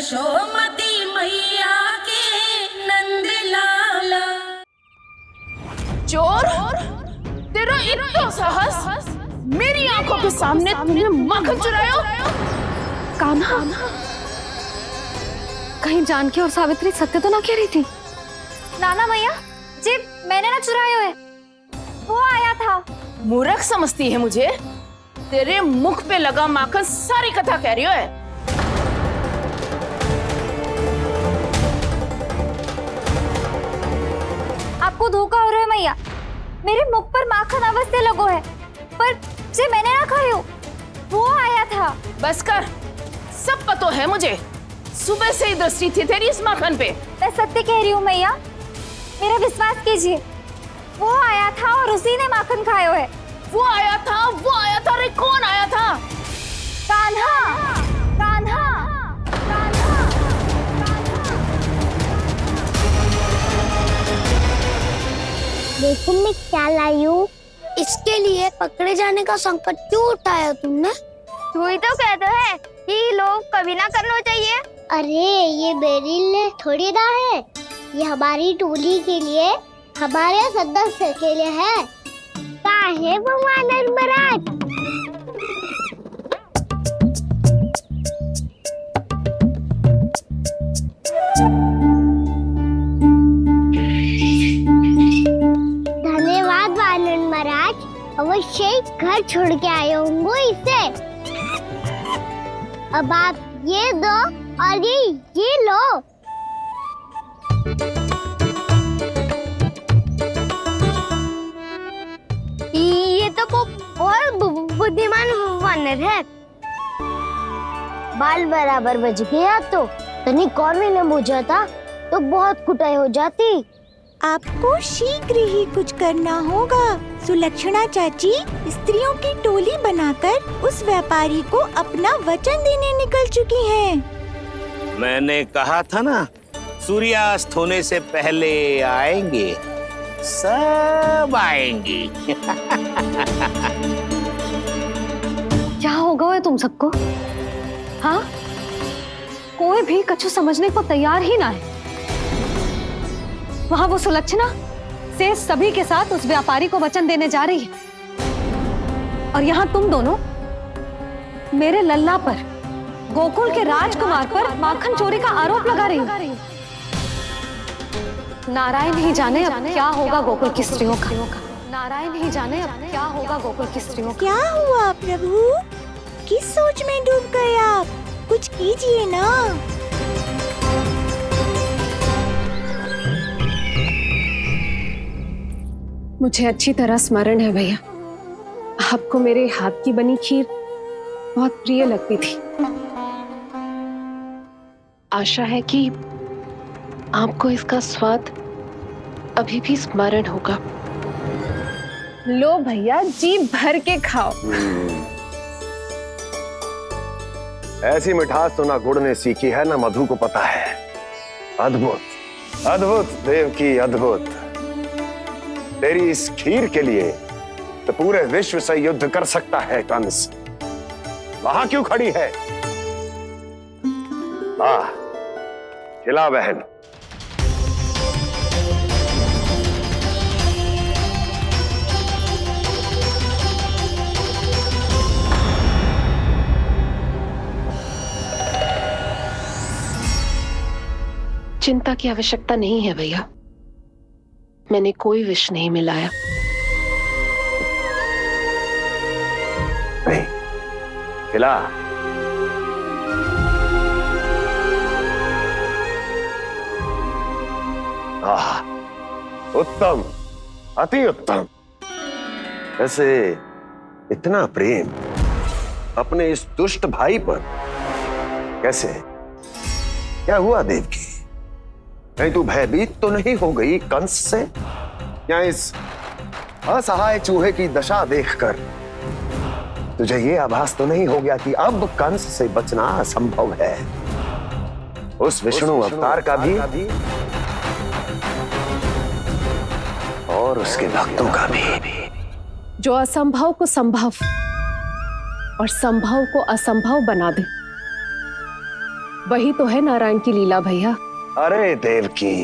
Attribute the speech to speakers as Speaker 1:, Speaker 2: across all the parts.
Speaker 1: यशोमती मैया के नंद लाला।
Speaker 2: चोर, तेरा इतना साहस, मेरी आंखों के सामने तूने माखन चुराया।
Speaker 3: कान्हा, कहीं जानकी और सावित्री सत्य तो ना कह रही थी?
Speaker 4: नाना मैया जी, मैंने ना चुराया है, वो आया था।
Speaker 2: मूर्ख समझती है मुझे? तेरे मुख पे लगा माखन सारी कथा कह रही है।
Speaker 4: आपको धोखा हो रहा है मैया, मेरे मुख पर माखन अवश्य लगो है, पर जे मैंने ना खायो, वो आया था।
Speaker 2: बस कर, सब पतो है मुझे। सुबह से ही दृष्टि थी तेरी इस माखन पे।
Speaker 4: मैं सत्य कह रही हूँ मैया, मेरा विश्वास कीजिए, वो आया था और उसी ने माखन खायो है।
Speaker 2: वो आया था, वो आया था। अरे कौन आया था?
Speaker 4: कान्हा, कान्हा, कान्हा।
Speaker 5: देखो मैं क्या लाई हूँ। इसके लिए पकड़े जाने का संकट क्यों उठाया तुमने?
Speaker 4: तू ही तो कहता है कि लोग कभी ना करना चाहिए।
Speaker 5: अरे ये मेरे लिए थोड़ी ना है, ये हमारी टोली के लिए, हमारे सदस्य के लिए है। काहे भगवान महाराज? धन्यवाद वानर महाराज, अवश्य ही घर छोड़ के आए होंगे इसे। अब आप ये दो और ये लो। ये तो बहुत बुद्धिमान वानर है। बाल बराबर बज गया तो तनिक और भी न बुझा था तो बहुत कुटाई हो जाती।
Speaker 6: आपको शीघ्र ही कुछ करना होगा। सुलक्षणा चाची स्त्रियों की टोली बनाकर उस व्यापारी को अपना वचन देने निकल चुकी हैं।
Speaker 7: मैंने कहा था ना, सूर्यास्त होने से पहले आएंगे, सब आएंगी।
Speaker 3: क्या होगा तुम सबको? हाँ, कोई भी कछु समझने को तैयार ही ना है। वहां वो सुलक्षणा से सभी के साथ उस व्यापारी को वचन देने जा रही है, और यहाँ तुम दोनों मेरे लल्ला पर, गोकुल के राजकुमार पर माखन चोरी का आरोप लगा रही हो। नारायण ही जाने अब क्या होगा गोकुल की स्त्रियों का। नारायण ही जाने अब क्या होगा गोकुल की स्त्रियों का।
Speaker 6: क्या हुआ प्रभु? किस सोच में डूब गए आप? कुछ कीजिए ना।
Speaker 3: मुझे अच्छी तरह स्मरण है भैया, आपको मेरे हाथ की बनी खीर बहुत प्रिय लगती थी। आशा है कि आपको इसका स्वाद अभी भी स्मरण होगा।
Speaker 2: लो भैया, जी भर के खाओ।
Speaker 8: ऐसी मिठास तो ना गुड़ ने सीखी है ना मधु को पता है। अद्भुत, अद्भुत देवकी, अद्भुत। तेरी इस खीर के लिए तो पूरे विश्व से युद्ध कर सकता है कंस। वहां क्यों खड़ी है? खिला बहन।
Speaker 3: चिंता की आवश्यकता नहीं है भैया, मैंने कोई विष नहीं मिलाया।
Speaker 8: नहीं, खिला। उत्तम, अति उत्तम। ऐसे इतना प्रेम अपने इस दुष्ट भाई पर कैसे? क्या हुआ देवकी? कहीं तू भयभीत तो नहीं हो गई कंस से? या इस असहाय चूहे की दशा देखकर तुझे ये आभास तो नहीं हो गया कि अब कंस से बचना असंभव है? उस विष्णु अवतार का भी और उसके भक्तों का भी।
Speaker 3: जो असंभव को संभव और संभव को असंभव बना दे,
Speaker 2: वही तो है नारायण की लीला भैया।
Speaker 8: अरे देवकी,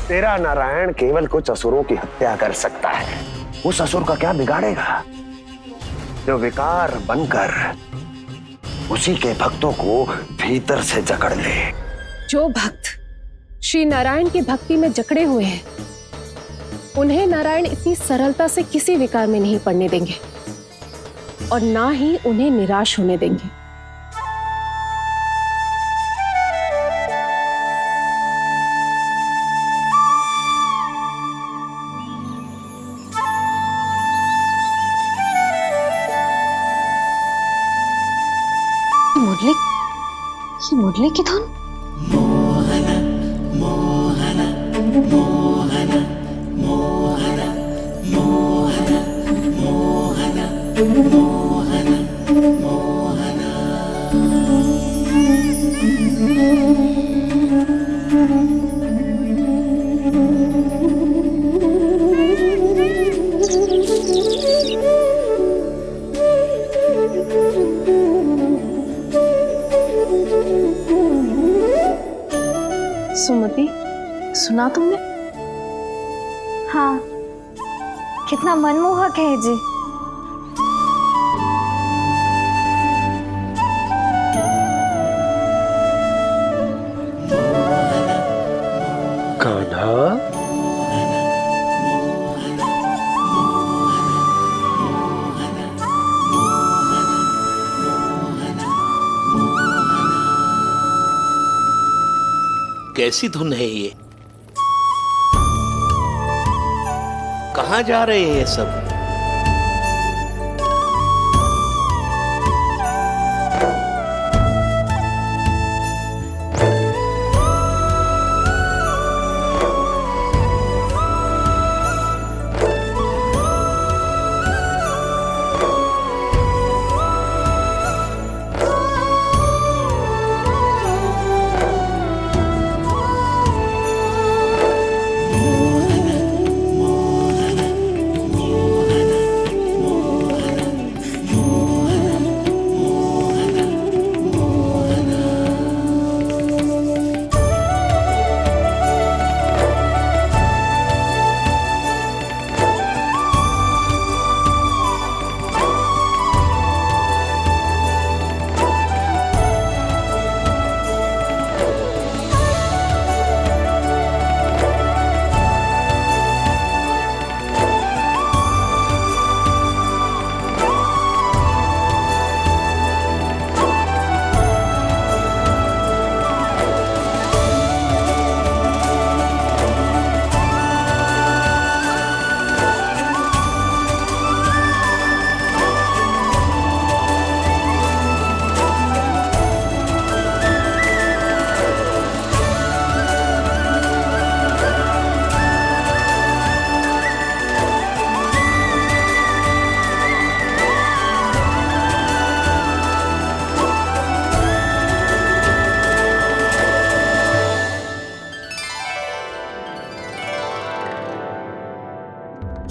Speaker 8: तेरा नारायण केवल कुछ असुरों की हत्या कर सकता है। उस असुर का क्या बिगाड़ेगा जो विकार बनकर उसी के भक्तों को भीतर से जकड़ ले।
Speaker 2: जो भक्त श्री नारायण की भक्ति में जकड़े हुए हैं, उन्हें नारायण इतनी सरलता से किसी विकार में नहीं पड़ने देंगे और ना ही उन्हें निराश होने देंगे।
Speaker 3: मुरली की धुन।
Speaker 2: सुमति, सुना तुमने?
Speaker 4: हाँ, कितना मनमोहक है जी।
Speaker 8: कान्हा,
Speaker 7: कैसी धुन है ये? कहाँ जा रहे हैं ये सब?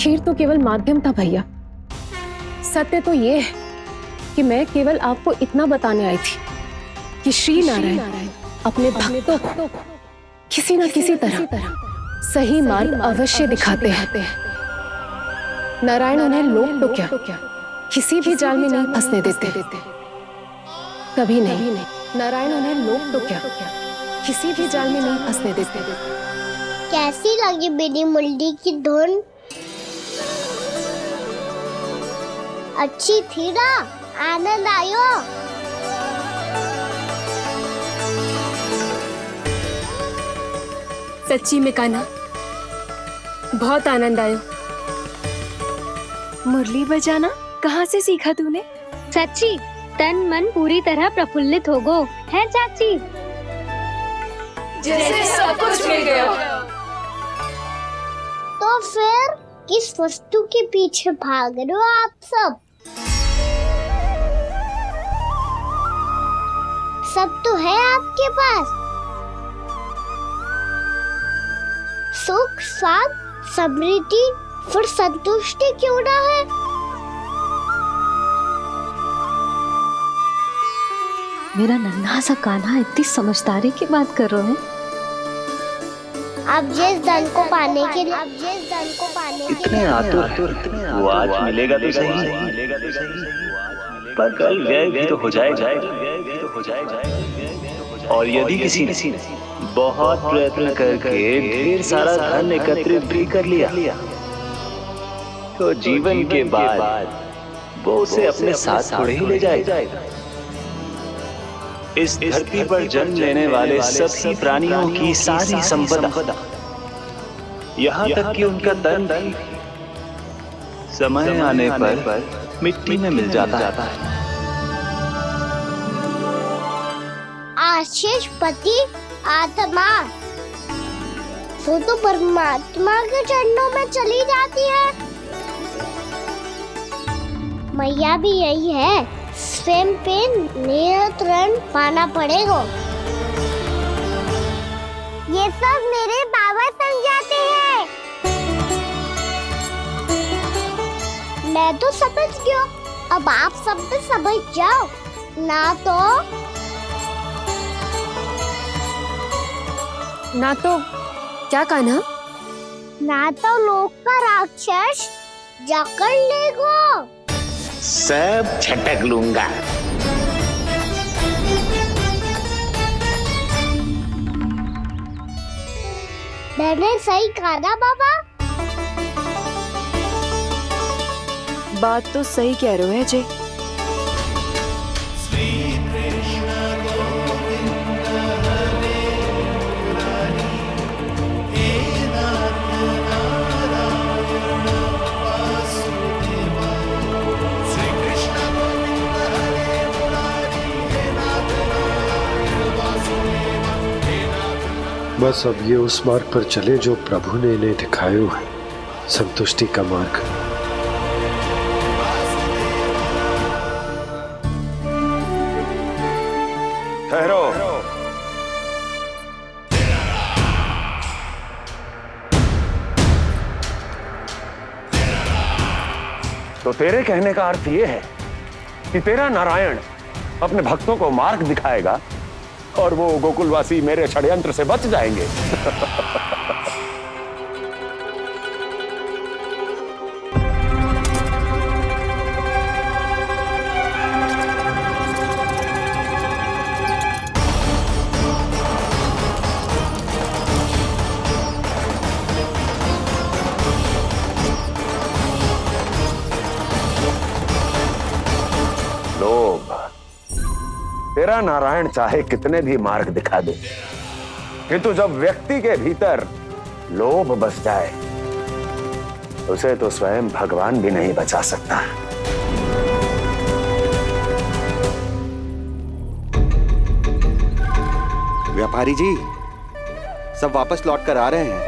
Speaker 2: खीर तो केवल माध्यम था भैया। सत्य तो ये है कि मैं केवल आपको इतना बताने आई थी कि श्री नारायण अपने भक्तों को किसी न किसी तरह सही मार्ग अवश्य दिखाते हैं। नारायण उन्हें लोक तो क्या किसी भी जाल में नहीं फंसने देते, कभी नहीं। नारायण उन्हें लोक तो क्या किसी भी जाल में नहीं फंसने देते।
Speaker 5: कैसी लगी मेरी मुरली की धुन? अच्छी थी ना? आनंद आयो?
Speaker 2: सच्ची में कान्हा, बहुत आनंद आया।
Speaker 4: मुरली बजाना कहाँ से सीखा तूने?
Speaker 5: सच्ची तन मन पूरी तरह प्रफुल्लित हो गो है चाची।
Speaker 2: जैसे सब कुछ मिल गया।
Speaker 5: तो फिर किस वस्तु के पीछे भाग रहे हो आप सब? सब तो है आपके पास। सुख, स्वाद, समृद्धि, फिर संतुष्टि क्यों ना है?
Speaker 3: मेरा नन्हा सा कान्हा इतनी समझदारी की बात कर रहे हैं।
Speaker 5: अब जिस धन को पाने के लिए
Speaker 9: इतने आतुर वो आज मिलेगा तो सही, पर कल व्यय भी तो हो जाएगा। और यदि किसी ने बहुत प्रयत्न करके ढेर सारा धन एकत्रित भी कर लिया, तो जीवन के बाद वो उसे अपने साथ थोड़े ही ले जाएगा। इस धरती पर जन्म लेने वाले सभी प्राणियों की सारी संपदा, यहाँ तक कि उनका तन भी समय आने पर मिट्टी में मिल जाता है।
Speaker 5: आशीष पति आत्मा तो परमात्मा के चरणों में चली जाती है। मैया भी यही है, स्वयं पे नियंत्रण पाना पड़ेगा। ये सब मेरे बाबा समझाते हैं। मैं तो समझ गया, अब आप सब भी समझ जाओ,
Speaker 2: ना तो क्या कान्हा?
Speaker 5: ना तो लोक का राक्षस जकड़ लेगा।
Speaker 7: सब झटक लूंगा।
Speaker 5: मैंने सही कहा ना बाबा?
Speaker 10: बात तो सही कह रहे हो अजय।
Speaker 11: बस अब ये उस मार्ग पर चले जो प्रभु ने इन्हें दिखाया है, संतुष्टि का मार्ग।
Speaker 8: ठहरो। तो तेरे कहने का अर्थ यह है कि तेरा नारायण अपने भक्तों को मार्ग दिखाएगा और वो गोकुलवासी मेरे षड्यंत्र से बच जाएंगे। लोभ। तेरा नारायण चाहे कितने भी मार्ग दिखा दे, किंतु जब व्यक्ति के भीतर लोभ बस जाए, उसे तो स्वयं भगवान भी नहीं बचा सकता।
Speaker 12: व्यापारी जी, सब वापस लौट कर आ रहे हैं।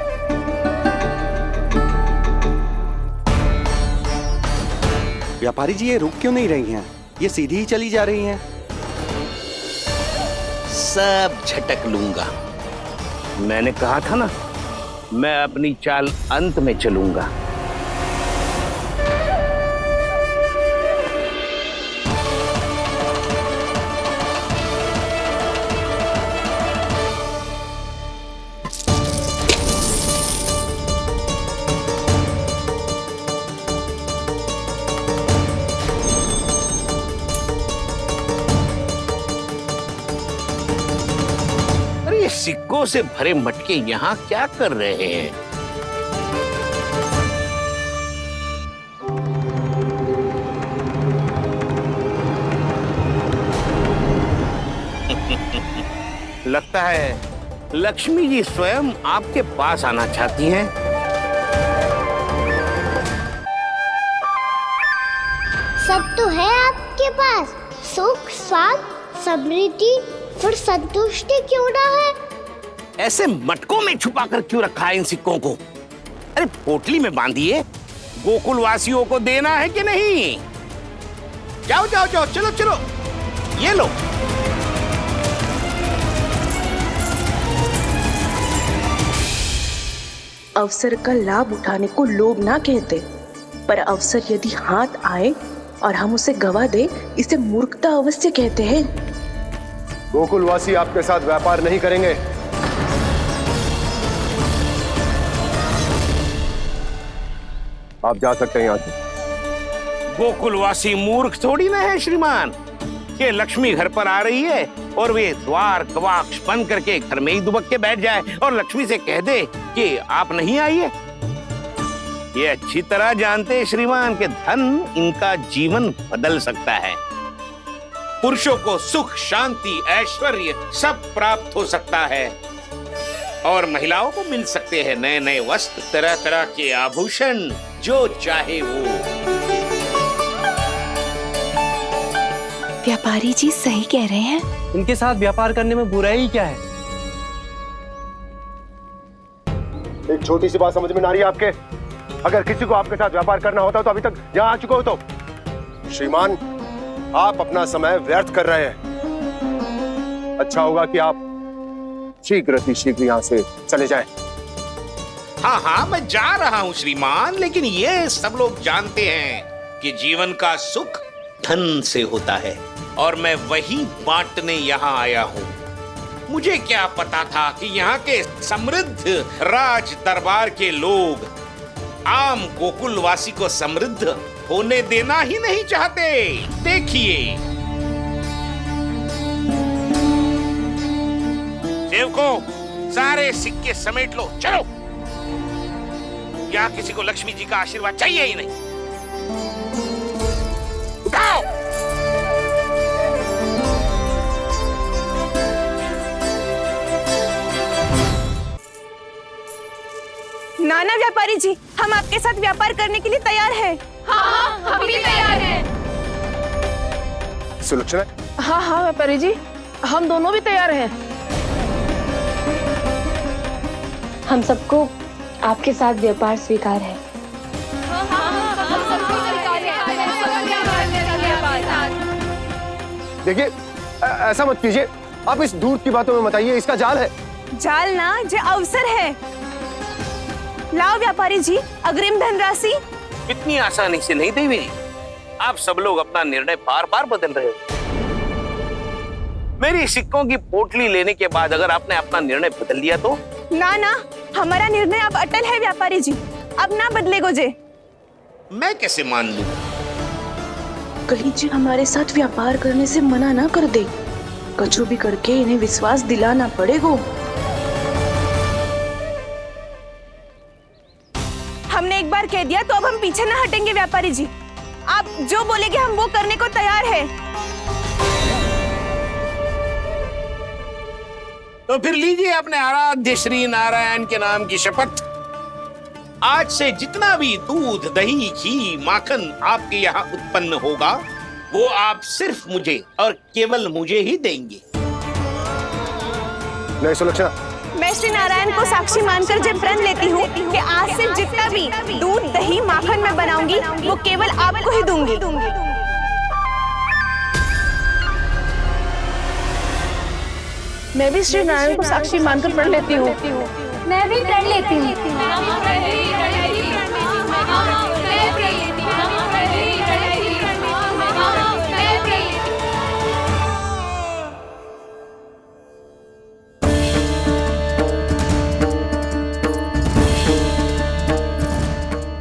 Speaker 12: व्यापारी जी, ये रुक क्यों नहीं रही हैं? ये सीधी ही चली जा रही हैं।
Speaker 7: सब झटक लूंगा। मैंने कहा था ना, मैं अपनी चाल अंत में चलूंगा। सिक्कों से भरे मटके यहाँ क्या कर रहे हैं? लगता है लक्ष्मी जी स्वयं आपके पास आना चाहती हैं।
Speaker 5: सब तो है आपके पास, सुख, स्वाद, समृद्धि, फिर संतुष्टि क्यों ना है?
Speaker 7: ऐसे मटकों में छुपा कर क्यों रखा है इन सिक्कों को? अरे पोटली में बांधिए, गोकुलवासियों को देना है कि नहीं? जाओ जाओ जाओ, चलो चलो, ये लो।
Speaker 10: अवसर का लाभ उठाने को लोभ ना कहते, पर अवसर यदि हाथ आए और हम उसे गवा दे, इसे मूर्खता अवश्य कहते हैं।
Speaker 8: गोकुलवासी आपके साथ व्यापार नहीं करेंगे। आप जा सकते हैं यहाँ से।
Speaker 7: गोकुलवासी मूर्ख थोड़ी ना है श्रीमान। ये लक्ष्मी घर पर आ रही है और वे द्वार कवाक्ष बंद करके घर में ही दुबक के बैठ जाए और लक्ष्मी से कह दे कि आप नहीं आइए। ये अच्छी तरह जानते हैं श्रीमान कि धन इनका जीवन बदल सकता है। पुरुषों को सुख, शांति, ऐश्वर्य सब प्राप्त हो सकता है और महिलाओं को मिल सकते हैं नए नए वस्त्र, तरह तरह के आभूषण, जो चाहे वो।
Speaker 10: व्यापारी जी सही कह रहे हैं।
Speaker 12: उनके साथ व्यापार करने में बुराई क्या है?
Speaker 8: एक छोटी सी बात समझ में ना रही है आपके? अगर किसी को आपके साथ व्यापार करना होता तो अभी तक यहाँ आ चुके हो। तो श्रीमान, आप अपना समय व्यर्थ कर रहे हैं। अच्छा होगा कि आप शीघ्र ही शीघ्र यहाँ से चले जाएं।
Speaker 7: हाँ हाँ, मैं जा रहा हूँ श्रीमान, लेकिन ये सब लोग जानते हैं कि जीवन का सुख धन से होता है और मैं वही बांटने यहाँ आया हूँ। मुझे क्या पता था कि यहाँ के समृद्ध राज दरबार के लोग आम गोकुलवासी को समृद्ध होने देना ही नहीं चाहते। देखिए सेवकों, सारे सिक्के समेट लो, चलो। यहाँ किसी को लक्ष्मी जी का आशीर्वाद चाहिए ही नहीं। उठाओ।
Speaker 6: नाना व्यापारी जी, हम आपके साथ व्यापार करने के लिए तैयार हैं।
Speaker 1: हाँ, हम भी तैयार हैं।
Speaker 8: सुलक्षणा?
Speaker 2: हाँ हाँ व्यापारी जी, हम दोनों भी तैयार हैं।
Speaker 10: हम सबको आपके साथ व्यापार स्वीकार है।
Speaker 8: देखिए, ऐसा मत कीजिए। आप इस दूध की बातों में मत आइए, इसका जाल है।
Speaker 6: जाल ना, जो अवसर है। लाओ व्यापारी जी, अग्रिम धनराशि।
Speaker 7: इतनी आसानी से नहीं देवी जी। आप सब लोग अपना निर्णय बार बार बदल रहे हो। मेरी सिक्कों की पोटली लेने के बाद अगर आपने अपना निर्णय बदल लिया तो?
Speaker 6: ना ना, हमारा निर्णय अब अटल है व्यापारी जी, अब ना बदलेगो जे।
Speaker 7: मैं कैसे मान लूं?
Speaker 10: कहीं जी हमारे साथ व्यापार करने से मना ना कर दे। कछु भी करके इन्हें विश्वास दिलाना पड़ेगा।
Speaker 6: हमने एक बार कह दिया तो अब हम पीछे ना हटेंगे व्यापारी जी। आप जो बोलेंगे हम वो करने को तैयार है।
Speaker 7: तो फिर लीजिए अपने आराध्य श्री नारायण के नाम की शपथ। आज से जितना भी दूध, दही, घी, माखन आपके यहाँ उत्पन्न होगा वो आप सिर्फ मुझे और केवल मुझे ही देंगे।
Speaker 8: नहीं सुलक्षणा,
Speaker 6: मैं श्री नारायण को साक्षी मानकर जब प्रण लेती हूँ कि आज से जितना भी दूध, दही, माखन मैं बनाऊंगी वो केवल आपको ही दूंगी।
Speaker 2: मैं भी श्री नारायण को साक्षी मानकर प्रण लेती हूँ।
Speaker 4: मैं भी प्रण लेती हूँ।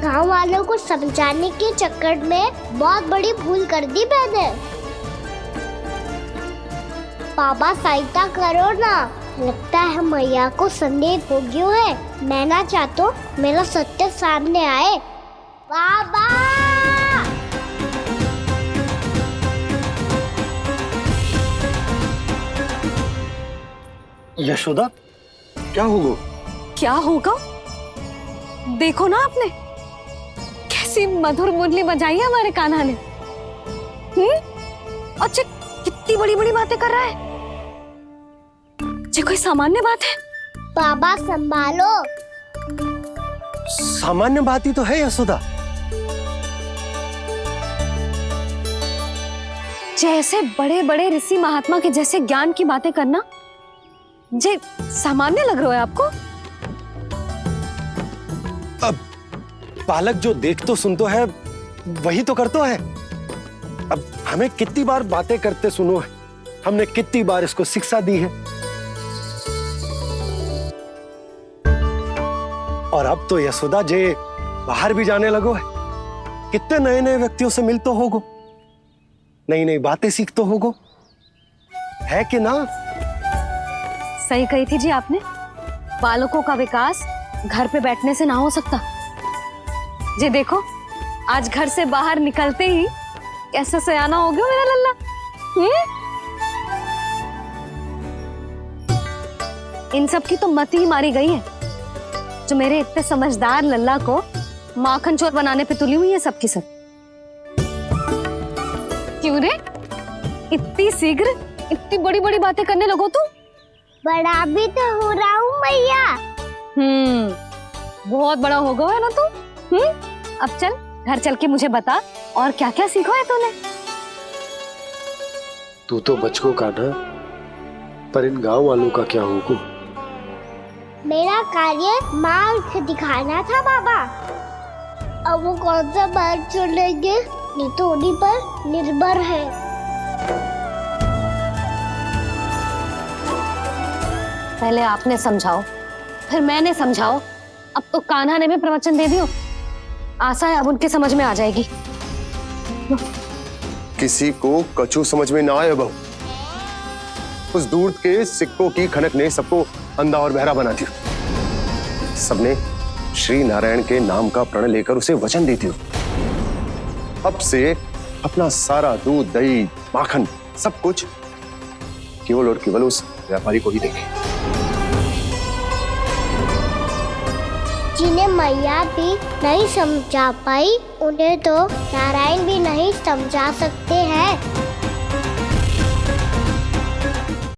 Speaker 5: गाँव वालों को समझाने के चक्कर में बहुत बड़ी भूल कर दी मैंने। बाबा सहायता करो ना, लगता है मैया को संदेह हो गया है। मैं ना चाहता मेरा सत्य सामने आए। बाबा!
Speaker 11: यशोदा, क्या होगा?
Speaker 3: क्या होगा? देखो ना आपने कैसी मधुर मुरली बजाई है हमारे कान्हा ने। अच्छा, कितनी बड़ी बड़ी बातें कर रहा है। ये कोई सामान्य बात है?
Speaker 5: बाबा संभालो।
Speaker 12: सामान्य बात ही तो है यशोदा।
Speaker 3: जैसे बड़े बड़े ऋषि महात्मा के जैसे ज्ञान की बातें करना जे सामान्य लग रहा है आपको?
Speaker 12: अब बालक जो देख तो सुन तो है वही तो करता है। अब हमें कितनी बार बातें करते सुनो है,
Speaker 11: हमने कितनी बार इसको शिक्षा दी है। और अब तो यशोदा जे बाहर भी जाने लगो है। कितने नए नए व्यक्तियों से मिलते होगो, नई नई बातें सीखते होगो, है कि ना?
Speaker 3: सही कही थी जी आपने। बालकों का विकास घर पे बैठने से ना हो सकता। जी देखो, आज घर से बाहर निकलते ही कैसा सयाना हो गया मेरा लल्ला। इन सब की तो मत ही मारी गई है, जो मेरे इतने समझदार लल्ला को माखन चोर बनाने पे तुली हुई है सबकी सब। क्यों रे, इतनी शीघ्र इतनी बड़ी बड़ी बातें करने लगो तू?
Speaker 5: बड़ा भी तो हो रहा हूँ मैया।
Speaker 3: बहुत बड़ा हो गया है ना तू। अब चल घर चल के मुझे बता और क्या क्या सीखा है तूने।
Speaker 11: तू तो बचको का ना, पर इन गांव वालों का क्या होगा?
Speaker 5: मेरा कार्य मार्ग दिखाना था बाबा। अब वो कौन सा मार्ग चुनेंगे ये तो उन्हीं पर निर्भर है।
Speaker 3: पहले आपने समझाओ, फिर मैंने समझाओ। अब तो कान्हा ने भी प्रवचन दे दियो। आशा है अब उनके समझ में आ जाएगी।
Speaker 8: किसी को कछु समझ में ना आए बहू। उस दूर के सिक्कों की खनक ने सबको अंधा और बहरा बना दिया। सबने श्री नारायण के नाम का प्रण लेकर उसे वचन देती हो। अब से अपना सारा दूध, दही, माखन सब कुछ केवल और केवल उस व्यापारी को ही देंगे।
Speaker 5: जिन्हें मैया भी नहीं समझा पाई, उन्हें तो नारायण भी नहीं समझा सकते हैं।